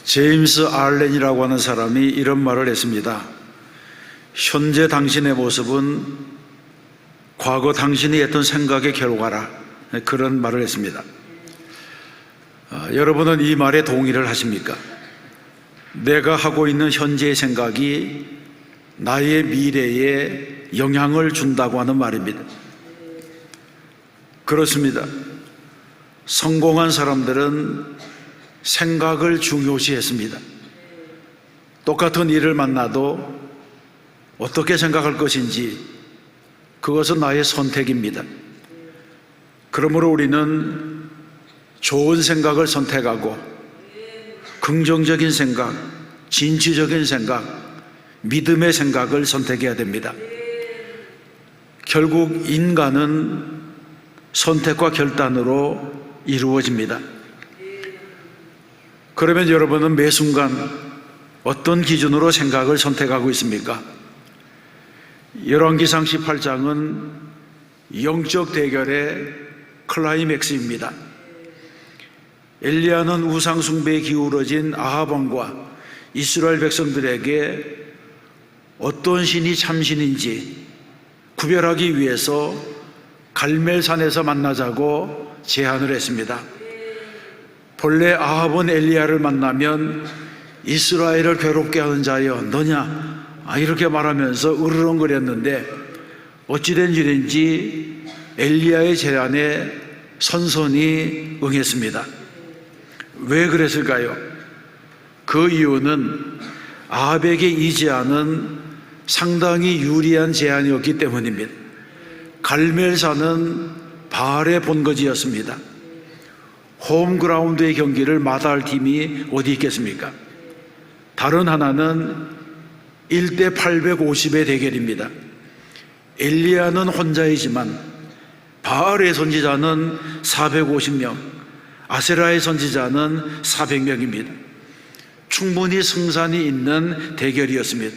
제임스 알렌이라고 하는 사람이 이런 말을 했습니다. 현재 당신의 모습은 과거 당신이 했던 생각의 결과라. 그런 말을 했습니다. 여러분은 이 말에 동의를 하십니까? 내가 하고 있는 현재의 생각이 나의 미래에 영향을 준다고 하는 말입니다. 그렇습니다. 성공한 사람들은 생각을 중요시했습니다. 똑같은 일을 만나도 어떻게 생각할 것인지 그것은 나의 선택입니다. 그러므로 우리는 좋은 생각을 선택하고 긍정적인 생각, 진취적인 생각, 믿음의 생각을 선택해야 됩니다. 결국 인간은 선택과 결단으로 이루어집니다. 그러면 여러분은 매 순간 어떤 기준으로 생각을 선택하고 있습니까? 열왕기상 18장은 영적 대결의 클라이맥스입니다. 엘리야는 우상 숭배에 기울어진 아합 왕과 이스라엘 백성들에게 어떤 신이 참신인지 구별하기 위해서 갈멜산에서 만나자고 제안을 했습니다. 본래 아합은 엘리야를 만나면 이스라엘을 괴롭게 하는 자여 너냐 이렇게 말하면서 으르렁거렸는데 어찌된 일인지 엘리야의 제안에 선선히 응했습니다. 왜 그랬을까요? 그 이유는 아합에게 이 제안은 상당히 유리한 제안이었기 때문입니다. 갈멜산은 바알의 본거지였습니다. 홈그라운드의 경기를 마다할 팀이 어디 있겠습니까? 다른 하나는 1대 850의 대결입니다. 엘리야는 혼자이지만 바알의 선지자는 450명, 아세라의 선지자는 400명입니다. 충분히 승산이 있는 대결이었습니다.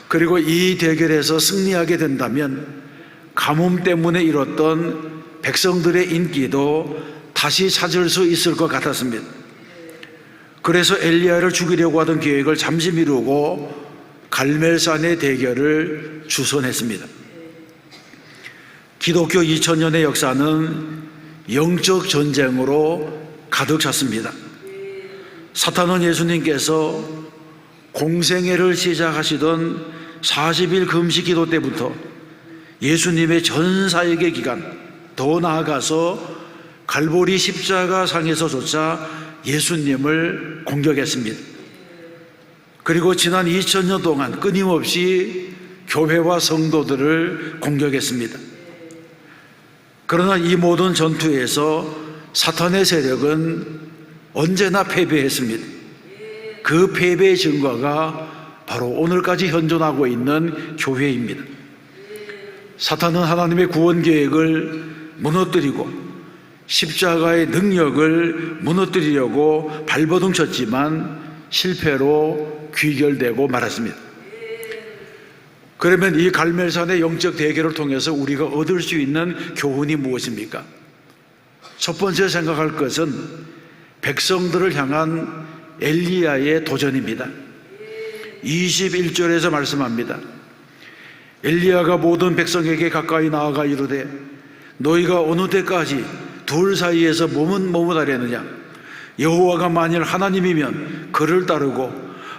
그리고 이 대결에서 승리하게 된다면 가뭄 때문에 잃었던 백성들의 인기도 다시 찾을 수 있을 것 같았습니다. 그래서 엘리야를 죽이려고 하던 계획을 잠시 미루고 갈멜산의 대결을 주선했습니다. 기독교 2000년의 역사는 영적 전쟁으로 가득 찼습니다. 사탄은 예수님께서 공생애를 시작하시던 40일 금식 기도 때부터 예수님의 전 사역의 기간, 더 나아가서 갈보리 십자가상에서조차 예수님을 공격했습니다. 그리고 지난 2000년 동안 끊임없이 교회와 성도들을 공격했습니다. 그러나 이 모든 전투에서 사탄의 세력은 언제나 패배했습니다. 그 패배의 증거가 바로 오늘까지 현존하고 있는 교회입니다. 사탄은 하나님의 구원 계획을 무너뜨리고 십자가의 능력을 무너뜨리려고 발버둥 쳤지만 실패로 귀결되고 말았습니다. 그러면 이 갈멜산의 영적 대결을 통해서 우리가 얻을 수 있는 교훈이 무엇입니까? 첫 번째 생각할 것은 백성들을 향한 엘리야의 도전입니다. 21절에서 말씀합니다. 엘리야가 모든 백성에게 가까이 나아가 이르되 너희가 어느 때까지 둘 사이에서 머뭇머뭇하려느냐? 여호와가 만일 하나님이면 그를 따르고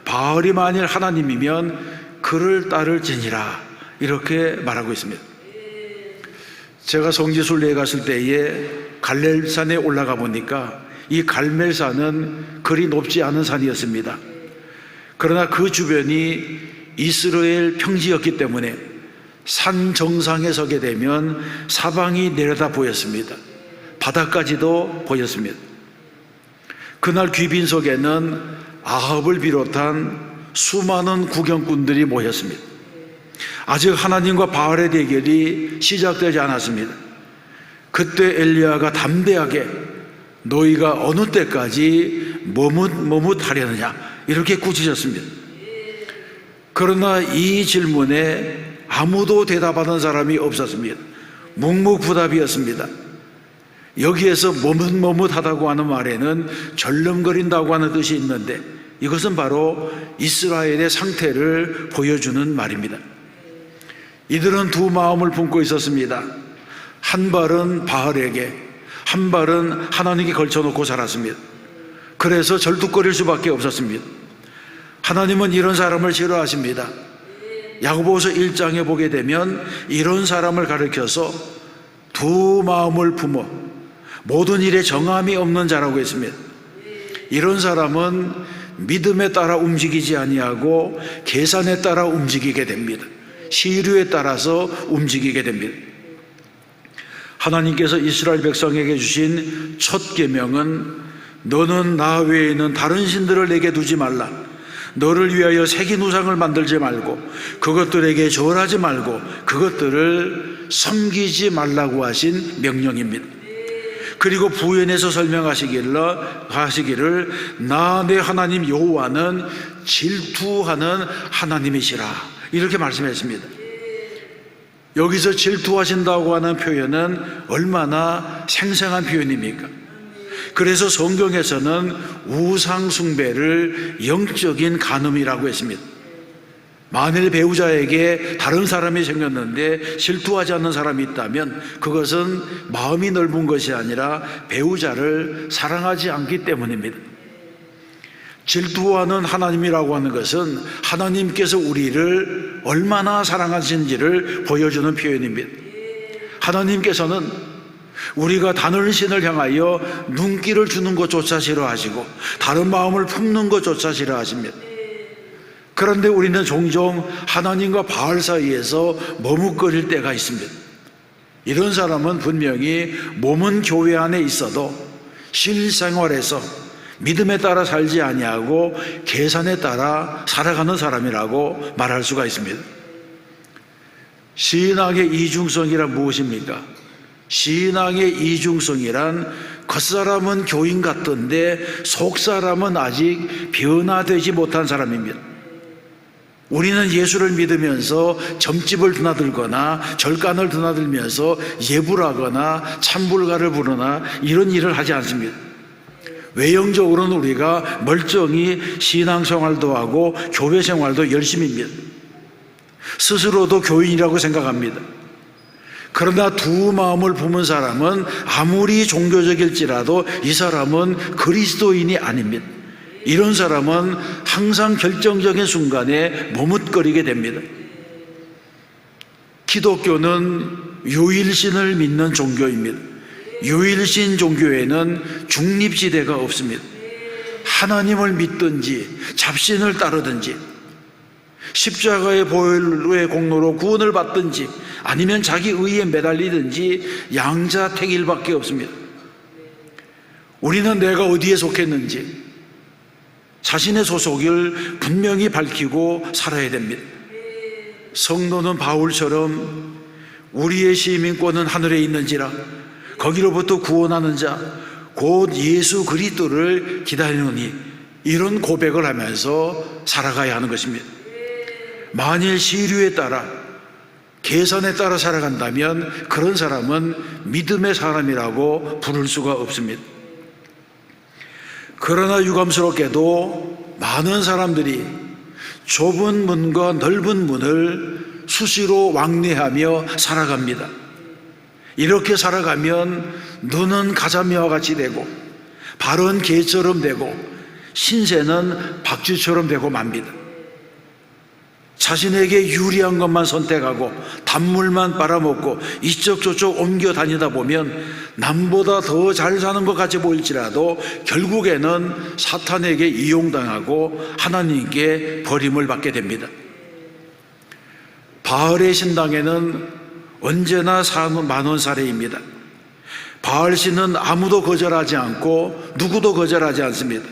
바알이 만일 하나님이면 그를 따를지니라. 이렇게 말하고 있습니다. 제가 성지순례에 갔을 때에 갈멜산에 올라가 보니까 이 갈멜산은 그리 높지 않은 산이었습니다. 그러나 그 주변이 이스라엘 평지였기 때문에 산 정상에 서게 되면 사방이 내려다 보였습니다. 바다까지도 보였습니다. 그날 귀빈석에는 아합을 비롯한 수많은 구경꾼들이 모였습니다. 아직 하나님과 바알의 대결이 시작되지 않았습니다. 그때 엘리야가 담대하게 너희가 어느 때까지 머뭇하려느냐 이렇게 꾸짖었습니다. 그러나 이 질문에 아무도 대답하는 사람이 없었습니다. 묵묵부답이었습니다. 여기에서 머뭇머뭇하다고 하는 말에는 절름거린다고 하는 뜻이 있는데, 이것은 바로 이스라엘의 상태를 보여주는 말입니다. 이들은 두 마음을 품고 있었습니다. 한 발은 바알에게, 한 발은 하나님께 걸쳐놓고 살았습니다. 그래서 절뚝거릴 수밖에 없었습니다. 하나님은 이런 사람을 싫어하십니다. 야고보서 1장에 보게 되면 이런 사람을 가리켜서 두 마음을 품어 모든 일에 정함이 없는 자라고 했습니다. 이런 사람은 믿음에 따라 움직이지 아니하고 계산에 따라 움직이게 됩니다. 시류에 따라서 움직이게 됩니다. 하나님께서 이스라엘 백성에게 주신 첫 계명은 너는 나 외에는 다른 신들을 내게 두지 말라. 너를 위하여 새긴 우상을 만들지 말고 그것들에게 절하지 말고 그것들을 섬기지 말라고 하신 명령입니다. 그리고 부연해서 설명하시기를 나 내 하나님 여호와는 질투하는 하나님이시라, 이렇게 말씀했습니다. 여기서 질투하신다고 하는 표현은 얼마나 생생한 표현입니까? 그래서 성경에서는 우상 숭배를 영적인 간음이라고 했습니다. 만일 배우자에게 다른 사람이 생겼는데 질투하지 않는 사람이 있다면 그것은 마음이 넓은 것이 아니라 배우자를 사랑하지 않기 때문입니다. 질투하는 하나님이라고 하는 것은 하나님께서 우리를 얼마나 사랑하신지를 보여주는 표현입니다. 하나님께서는 우리가 다른 신을 향하여 눈길을 주는 것조차 싫어하시고 다른 마음을 품는 것조차 싫어하십니다. 그런데 우리는 종종 하나님과 바알 사이에서 머뭇거릴 때가 있습니다. 이런 사람은 분명히 몸은 교회 안에 있어도 실생활에서 믿음에 따라 살지 아니하고 계산에 따라 살아가는 사람이라고 말할 수가 있습니다. 신앙의 이중성이란 무엇입니까? 신앙의 이중성이란 겉사람은 교인 같던데 속사람은 아직 변화되지 못한 사람입니다. 우리는 예수를 믿으면서 점집을 드나들거나 절간을 드나들면서 예불하거나 찬불가를 부르나 이런 일을 하지 않습니다. 외형적으로는 우리가 멀쩡히 신앙생활도 하고 교회생활도 열심히입니다. 스스로도 교인이라고 생각합니다. 그러나 두 마음을 품은 사람은 아무리 종교적일지라도 이 사람은 그리스도인이 아닙니다. 이런 사람은 항상 결정적인 순간에 머뭇거리게 됩니다. 기독교는 유일신을 믿는 종교입니다. 유일신 종교에는 중립지대가 없습니다. 하나님을 믿든지 잡신을 따르든지 십자가의 보혈의 공로로 구원을 받든지 아니면 자기 의에 매달리든지 양자택일밖에 없습니다. 우리는 내가 어디에 속했는지 자신의 소속을 분명히 밝히고 살아야 됩니다. 성도는 바울처럼 우리의 시민권은 하늘에 있는지라 거기로부터 구원하는 자 곧 예수 그리스도를 기다리노니 이런 고백을 하면서 살아가야 하는 것입니다. 만일 시류에 따라 계산에 따라 살아간다면 그런 사람은 믿음의 사람이라고 부를 수가 없습니다. 그러나 유감스럽게도 많은 사람들이 좁은 문과 넓은 문을 수시로 왕래하며 살아갑니다. 이렇게 살아가면 눈은 가자미와 같이 되고 발은 개처럼 되고 신세는 박쥐처럼 되고 맙니다. 자신에게 유리한 것만 선택하고 단물만 빨아먹고 이쪽 저쪽 옮겨 다니다 보면 남보다 더 잘 사는 것 같이 보일지라도 결국에는 사탄에게 이용당하고 하나님께 버림을 받게 됩니다. 바알의 신당에는 언제나 만원 사례입니다. 바알신은 아무도 거절하지 않고 누구도 거절하지 않습니다.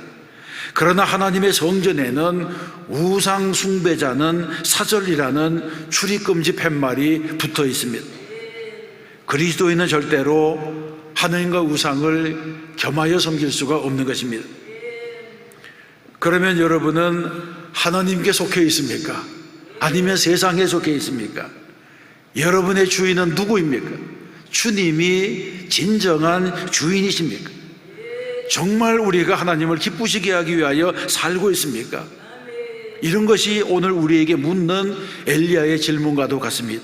그러나 하나님의 성전에는 우상 숭배자는 사절이라는 출입금지 팻말이 붙어 있습니다. 그리스도인은 절대로 하나님과 우상을 겸하여 섬길 수가 없는 것입니다. 그러면 여러분은 하나님께 속해 있습니까? 아니면 세상에 속해 있습니까? 여러분의 주인은 누구입니까? 주님이 진정한 주인이십니까? 정말 우리가 하나님을 기쁘시게 하기 위하여 살고 있습니까? 이런 것이 오늘 우리에게 묻는 엘리야의 질문과도 같습니다.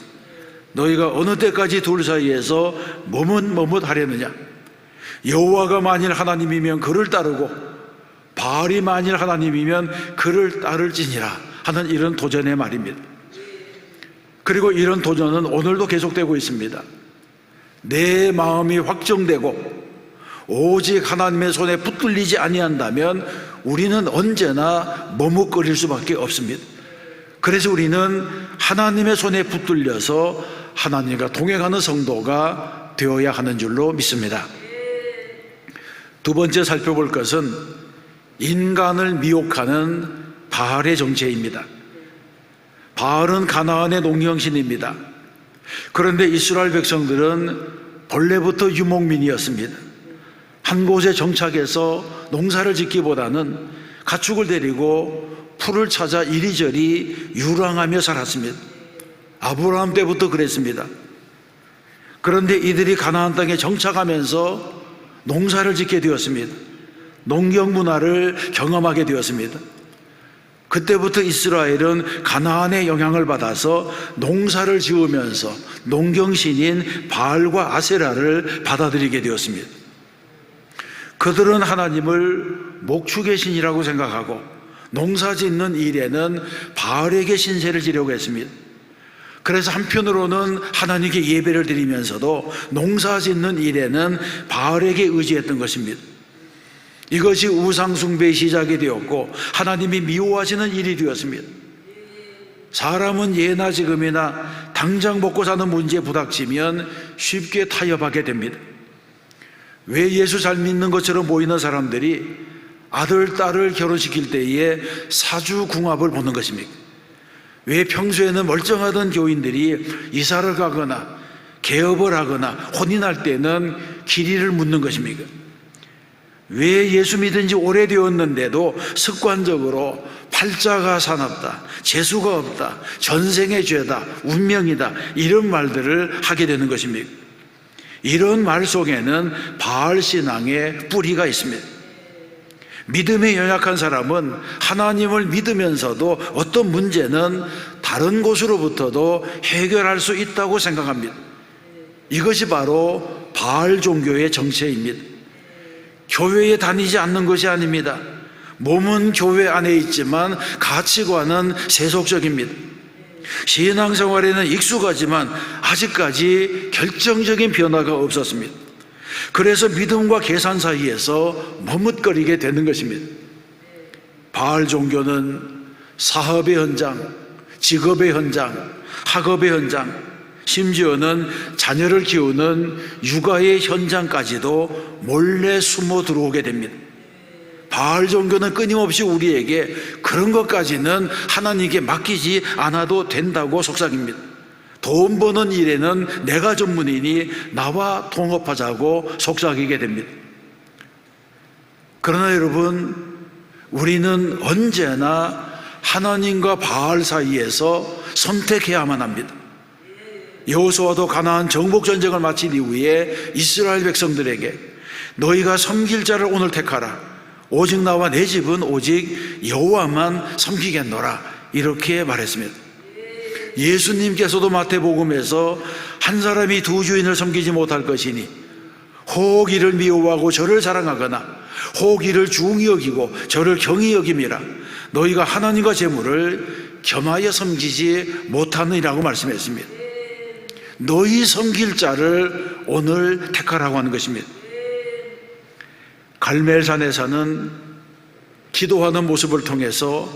너희가 어느 때까지 둘 사이에서 머뭇하려느냐? 여호와가 만일 하나님이면 그를 따르고 바알이 만일 하나님이면 그를 따를지니라 하는 이런 도전의 말입니다. 그리고 이런 도전은 오늘도 계속되고 있습니다. 내 마음이 확정되고 오직 하나님의 손에 붙들리지 아니한다면 우리는 언제나 머뭇거릴 수밖에 없습니다. 그래서 우리는 하나님의 손에 붙들려서 하나님과 동행하는 성도가 되어야 하는 줄로 믿습니다. 두 번째 살펴볼 것은 인간을 미혹하는 바알의 정체입니다. 바알은 가나안의 농경신입니다. 그런데 이스라엘 백성들은 본래부터 유목민이었습니다. 한 곳에 정착해서 농사를 짓기보다는 가축을 데리고 풀을 찾아 이리저리 유랑하며 살았습니다. 아브라함 때부터 그랬습니다. 그런데 이들이 가나안 땅에 정착하면서 농사를 짓게 되었습니다. 농경 문화를 경험하게 되었습니다. 그때부터 이스라엘은 가나안의 영향을 받아서 농사를 지으면서 농경신인 바알과 아세라를 받아들이게 되었습니다. 그들은 하나님을 목축의 신이라고 생각하고 농사 짓는 일에는 바알에게 신세를 지려고 했습니다. 그래서 한편으로는 하나님께 예배를 드리면서도 농사 짓는 일에는 바알에게 의지했던 것입니다. 이것이 우상숭배의 시작이 되었고 하나님이 미워하시는 일이 되었습니다. 사람은 예나 지금이나 당장 먹고 사는 문제에 부닥치면 쉽게 타협하게 됩니다. 왜 예수 잘 믿는 것처럼 보이는 사람들이 아들, 딸을 결혼시킬 때에 사주궁합을 보는 것입니까? 왜 평소에는 멀쩡하던 교인들이 이사를 가거나 개업을 하거나 혼인할 때는 길이를 묻는 것입니까? 왜 예수 믿은 지 오래되었는데도 습관적으로 팔자가 사납다, 재수가 없다, 전생의 죄다, 운명이다 이런 말들을 하게 되는 것입니까? 이런 말 속에는 바알 신앙의 뿌리가 있습니다. 믿음에 연약한 사람은 하나님을 믿으면서도 어떤 문제는 다른 곳으로부터도 해결할 수 있다고 생각합니다. 이것이 바로 바알 종교의 정체입니다. 교회에 다니지 않는 것이 아닙니다. 몸은 교회 안에 있지만 가치관은 세속적입니다. 신앙생활에는 익숙하지만 아직까지 결정적인 변화가 없었습니다. 그래서 믿음과 계산 사이에서 머뭇거리게 되는 것입니다. 바알 종교는 사업의 현장, 직업의 현장, 학업의 현장, 심지어는 자녀를 키우는 육아의 현장까지도 몰래 숨어 들어오게 됩니다. 바알 종교는 끊임없이 우리에게 그런 것까지는 하나님께 맡기지 않아도 된다고 속삭입니다. 돈 버는 일에는 내가 전문이니 나와 동업하자고 속삭이게 됩니다. 그러나 여러분, 우리는 언제나 하나님과 바알 사이에서 선택해야만 합니다. 여호수아도 가나안 정복 전쟁을 마친 이후에 이스라엘 백성들에게 너희가 섬길 자를 오늘 택하라. 오직 나와 내 집은 오직 여호와만 섬기겠노라 이렇게 말했습니다. 예수님께서도 마태복음에서 한 사람이 두 주인을 섬기지 못할 것이니 혹 이를 미워하고 저를 사랑하거나 혹 이를 중히 여기고 저를 경히 여김이라. 너희가 하나님과 재물을 겸하여 섬기지 못하느니라고 말씀했습니다. 너희 섬길 자를 오늘 택하라고 하는 것입니다. 갈멜산에서는 기도하는 모습을 통해서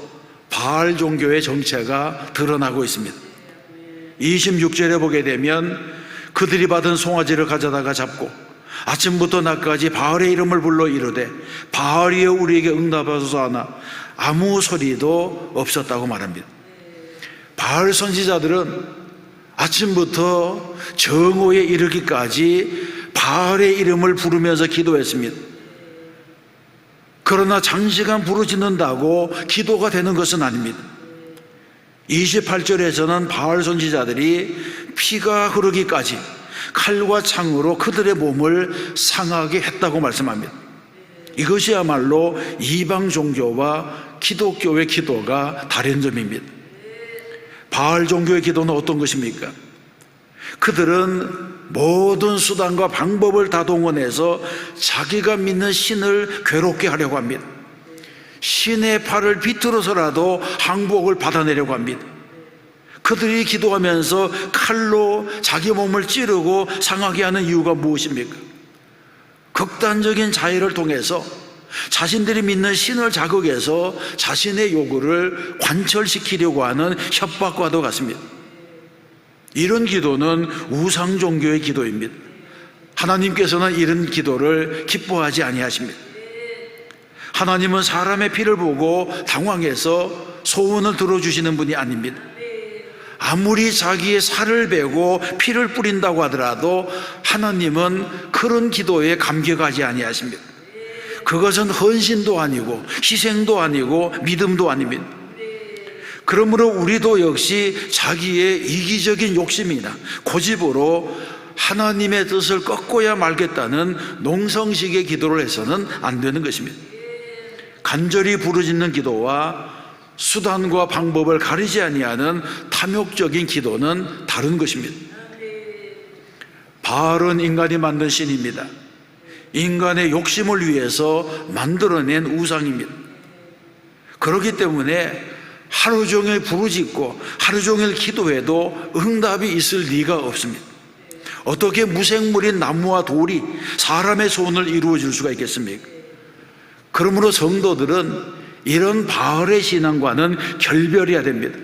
바알 종교의 정체가 드러나고 있습니다. 26절에 보게 되면 그들이 받은 송아지를 가져다가 잡고 아침부터 낮까지 바알의 이름을 불러 이르되 바알이여 우리에게 응답하소서 하나 아무 소리도 없었다고 말합니다. 바알 선지자들은 아침부터 정오에 이르기까지 바알의 이름을 부르면서 기도했습니다. 그러나 장시간 부르짖는다고 기도가 되는 것은 아닙니다. 28절에서는 바알 선지자들이 피가 흐르기까지 칼과 창으로 그들의 몸을 상하게 했다고 말씀합니다. 이것이야말로 이방 종교와 기독교의 기도가 다른 점입니다. 바알 종교의 기도는 어떤 것입니까? 그들은 모든 수단과 방법을 다 동원해서 자기가 믿는 신을 괴롭게 하려고 합니다. 신의 팔을 비틀어서라도 항복을 받아내려고 합니다. 그들이 기도하면서 칼로 자기 몸을 찌르고 상하게 하는 이유가 무엇입니까? 극단적인 자해를 통해서 자신들이 믿는 신을 자극해서 자신의 요구를 관철시키려고 하는 협박과도 같습니다. 이런 기도는 우상 종교의 기도입니다. 하나님께서는 이런 기도를 기뻐하지 아니하십니다. 하나님은 사람의 피를 보고 당황해서 소원을 들어주시는 분이 아닙니다. 아무리 자기의 살을 베고 피를 뿌린다고 하더라도 하나님은 그런 기도에 감격하지 아니하십니다. 그것은 헌신도 아니고 희생도 아니고 믿음도 아닙니다. 그러므로 우리도 역시 자기의 이기적인 욕심이나 고집으로 하나님의 뜻을 꺾어야 말겠다는 농성식의 기도를 해서는 안 되는 것입니다. 간절히 부르짖는 기도와 수단과 방법을 가리지 아니하는 탐욕적인 기도는 다른 것입니다. 바알은 인간이 만든 신입니다. 인간의 욕심을 위해서 만들어낸 우상입니다. 그렇기 때문에 하루 종일 부르짖고 하루 종일 기도해도 응답이 있을 리가 없습니다. 어떻게 무생물인 나무와 돌이 사람의 소원을 이루어 줄 수가 있겠습니까? 그러므로 성도들은 이런 바알의 신앙과는 결별해야 됩니다.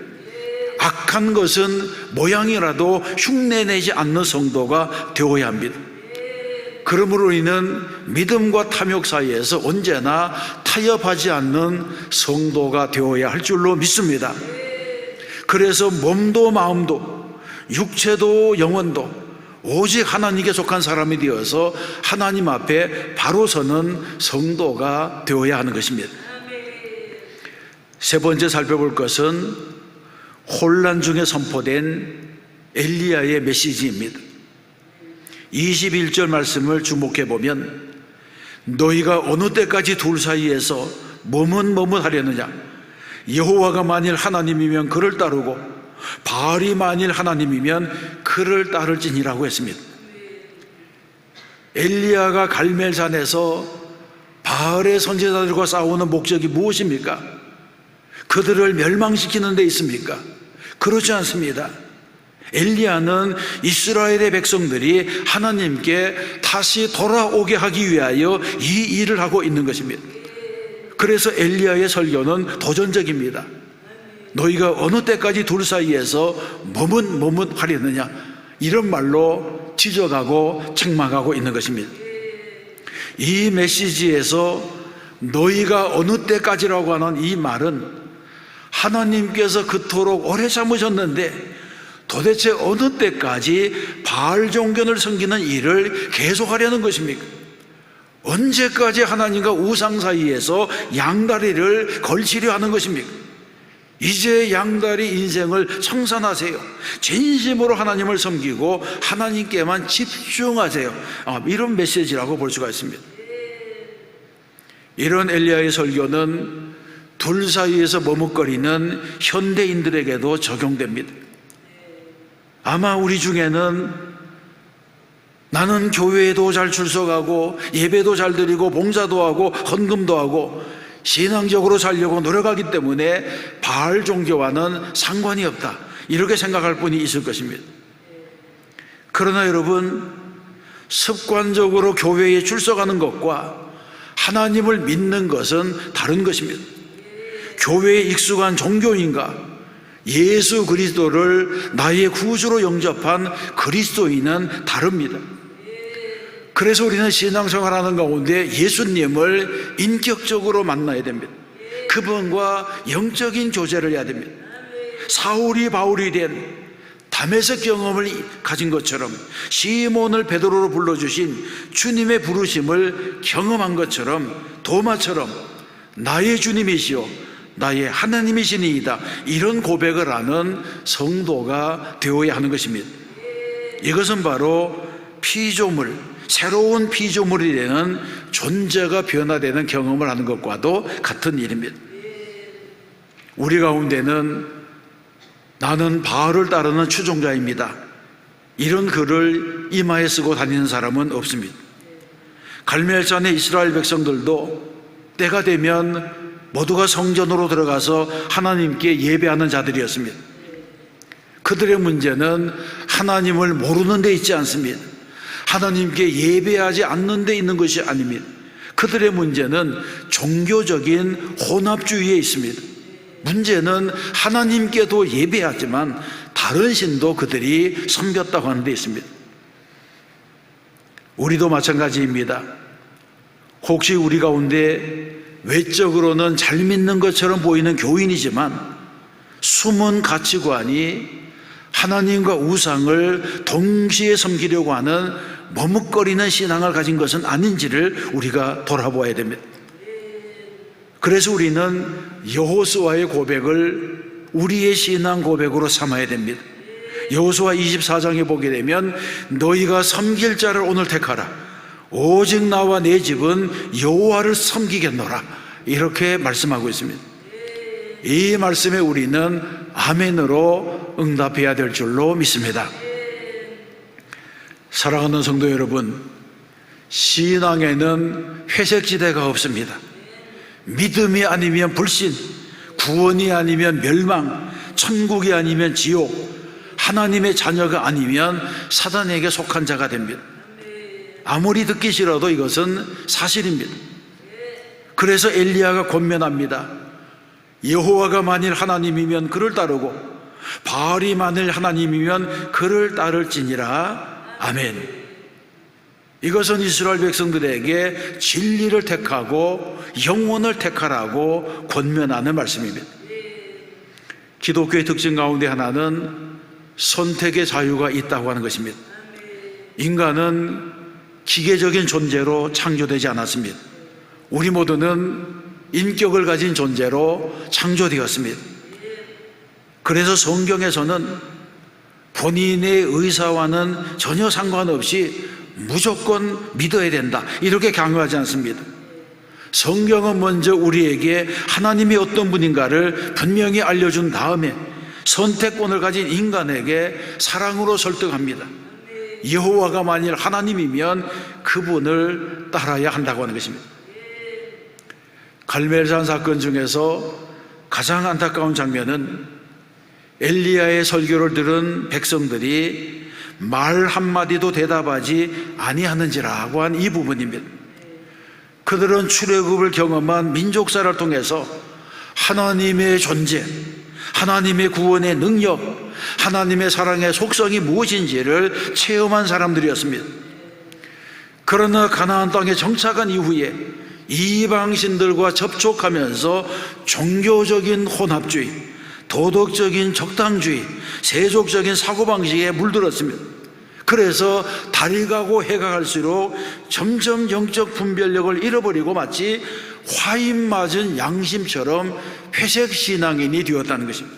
악한 것은 모양이라도 흉내내지 않는 성도가 되어야 합니다. 그러므로 우리는 믿음과 탐욕 사이에서 언제나 타협하지 않는 성도가 되어야 할 줄로 믿습니다. 그래서 몸도 마음도 육체도 영혼도 오직 하나님께 속한 사람이 되어서 하나님 앞에 바로 서는 성도가 되어야 하는 것입니다. 세 번째 살펴볼 것은 혼란 중에 선포된 엘리야의 메시지입니다. 21절 말씀을 주목해 보면 너희가 어느 때까지 둘 사이에서 머뭇머뭇하려느냐? 여호와가 만일 하나님이면 그를 따르고 바알이 만일 하나님이면 그를 따를지니라고 했습니다. 엘리야가 갈멜산에서 바알의 선지자들과 싸우는 목적이 무엇입니까? 그들을 멸망시키는 데 있습니까? 그렇지 않습니다. 엘리야는 이스라엘의 백성들이 하나님께 다시 돌아오게 하기 위하여 이 일을 하고 있는 것입니다. 그래서 엘리야의 설교는 도전적입니다. 너희가 어느 때까지 둘 사이에서 머뭇머뭇하려느냐, 이런 말로 지적하고 책망하고 있는 것입니다. 이 메시지에서 너희가 어느 때까지라고 하는 이 말은 하나님께서 그토록 오래 참으셨는데 도대체 어느 때까지 바알 종교를 섬기는 일을 계속하려는 것입니까? 언제까지 하나님과 우상 사이에서 양다리를 걸치려 하는 것입니까? 이제 양다리 인생을 청산하세요. 진심으로 하나님을 섬기고 하나님께만 집중하세요. 이런 메시지라고 볼 수가 있습니다. 이런 엘리야의 설교는 둘 사이에서 머뭇거리는 현대인들에게도 적용됩니다. 아마 우리 중에는 나는 교회에도 잘 출석하고 예배도 잘 드리고 봉사도 하고 헌금도 하고 신앙적으로 살려고 노력하기 때문에 바알 종교와는 상관이 없다, 이렇게 생각할 분이 있을 것입니다. 그러나 여러분, 습관적으로 교회에 출석하는 것과 하나님을 믿는 것은 다른 것입니다. 교회에 익숙한 종교인과 예수 그리스도를 나의 구주로 영접한 그리스도인은 다릅니다. 그래서 우리는 신앙생활하는 가운데 예수님을 인격적으로 만나야 됩니다. 그분과 영적인 교제를 해야 됩니다. 사울이 바울이 된 다메섹 경험을 가진 것처럼, 시몬을 베드로로 불러주신 주님의 부르심을 경험한 것처럼, 도마처럼 나의 주님이시오 나의 하나님이시니이다, 이런 고백을 하는 성도가 되어야 하는 것입니다. 이것은 바로 피조물, 새로운 피조물이 되는 존재가 변화되는 경험을 하는 것과도 같은 일입니다. 우리 가운데는 나는 바알을 따르는 추종자입니다, 이런 글을 이마에 쓰고 다니는 사람은 없습니다. 갈멜산의 이스라엘 백성들도 때가 되면 모두가 성전으로 들어가서 하나님께 예배하는 자들이었습니다. 그들의 문제는 하나님을 모르는 데 있지 않습니다. 하나님께 예배하지 않는 데 있는 것이 아닙니다. 그들의 문제는 종교적인 혼합주의에 있습니다. 문제는 하나님께도 예배하지만 다른 신도 그들이 섬겼다고 하는 데 있습니다. 우리도 마찬가지입니다. 혹시 우리 가운데 외적으로는 잘 믿는 것처럼 보이는 교인이지만 숨은 가치관이 하나님과 우상을 동시에 섬기려고 하는 머뭇거리는 신앙을 가진 것은 아닌지를 우리가 돌아보아야 됩니다. 그래서 우리는 여호수아의 고백을 우리의 신앙 고백으로 삼아야 됩니다. 여호수아 24장에 보게 되면 너희가 섬길 자를 오늘 택하라, 오직 나와 내 집은 여호와를 섬기겠노라, 이렇게 말씀하고 있습니다. 이 말씀에 우리는 아멘으로 응답해야 될 줄로 믿습니다. 사랑하는 성도 여러분, 신앙에는 회색지대가 없습니다. 믿음이 아니면 불신, 구원이 아니면 멸망, 천국이 아니면 지옥, 하나님의 자녀가 아니면 사단에게 속한 자가 됩니다. 아무리 듣기 싫어도 이것은 사실입니다. 그래서 엘리야가 권면합니다. 여호와가 만일 하나님이면 그를 따르고 바알이 만일 하나님이면 그를 따를지니라. 아멘. 이것은 이스라엘 백성들에게 진리를 택하고 영혼을 택하라고 권면하는 말씀입니다. 기독교의 특징 가운데 하나는 선택의 자유가 있다고 하는 것입니다. 인간은 기계적인 존재로 창조되지 않았습니다. 우리 모두는 인격을 가진 존재로 창조되었습니다. 그래서 성경에서는 본인의 의사와는 전혀 상관없이 무조건 믿어야 된다, 이렇게 강요하지 않습니다. 성경은 먼저 우리에게 하나님이 어떤 분인가를 분명히 알려준 다음에 선택권을 가진 인간에게 사랑으로 설득합니다. 여호와가 만일 하나님이면 그분을 따라야 한다고 하는 것입니다. 갈멜산 사건 중에서 가장 안타까운 장면은 엘리야의 설교를 들은 백성들이 말 한마디도 대답하지 아니하는지라고 한 이 부분입니다. 그들은 출애굽을 경험한 민족사를 통해서 하나님의 존재, 하나님의 구원의 능력, 하나님의 사랑의 속성이 무엇인지를 체험한 사람들이었습니다. 그러나 가나안 땅에 정착한 이후에 이방신들과 접촉하면서 종교적인 혼합주의, 도덕적인 적당주의, 세속적인 사고방식에 물들었습니다. 그래서 달이 가고 해가 갈수록 점점 영적 분별력을 잃어버리고 마치 화인 맞은 양심처럼 회색 신앙인이 되었다는 것입니다.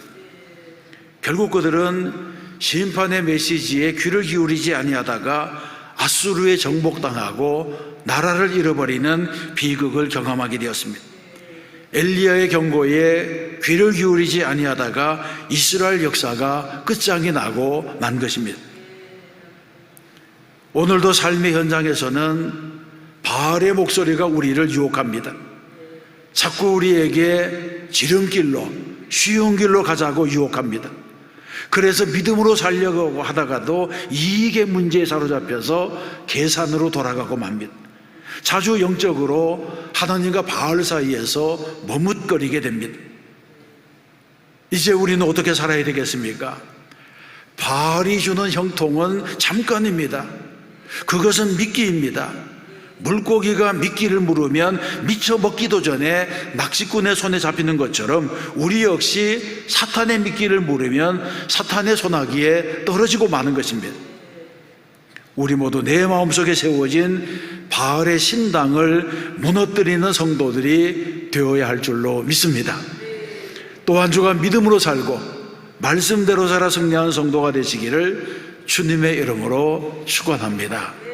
결국 그들은 심판의 메시지에 귀를 기울이지 아니하다가 아수르에 정복당하고 나라를 잃어버리는 비극을 경험하게 되었습니다. 엘리야의 경고에 귀를 기울이지 아니하다가 이스라엘 역사가 끝장이 나고 만 것입니다. 오늘도 삶의 현장에서는 바알의 목소리가 우리를 유혹합니다. 자꾸 우리에게 지름길로, 쉬운 길로 가자고 유혹합니다. 그래서 믿음으로 살려고 하다가도 이익의 문제에 사로잡혀서 계산으로 돌아가고 맙니다. 자주 영적으로 하나님과 바알 사이에서 머뭇거리게 됩니다. 이제 우리는 어떻게 살아야 되겠습니까? 바알이 주는 형통은 잠깐입니다. 그것은 미끼입니다. 물고기가 미끼를 물으면 미처 먹기도 전에 낚시꾼의 손에 잡히는 것처럼 우리 역시 사탄의 미끼를 물으면 사탄의 손아귀에 떨어지고 마는 것입니다. 우리 모두 내 마음속에 세워진 바알의 신당을 무너뜨리는 성도들이 되어야 할 줄로 믿습니다. 또 한 주간 믿음으로 살고 말씀대로 살아 승리하는 성도가 되시기를 주님의 이름으로 축원합니다.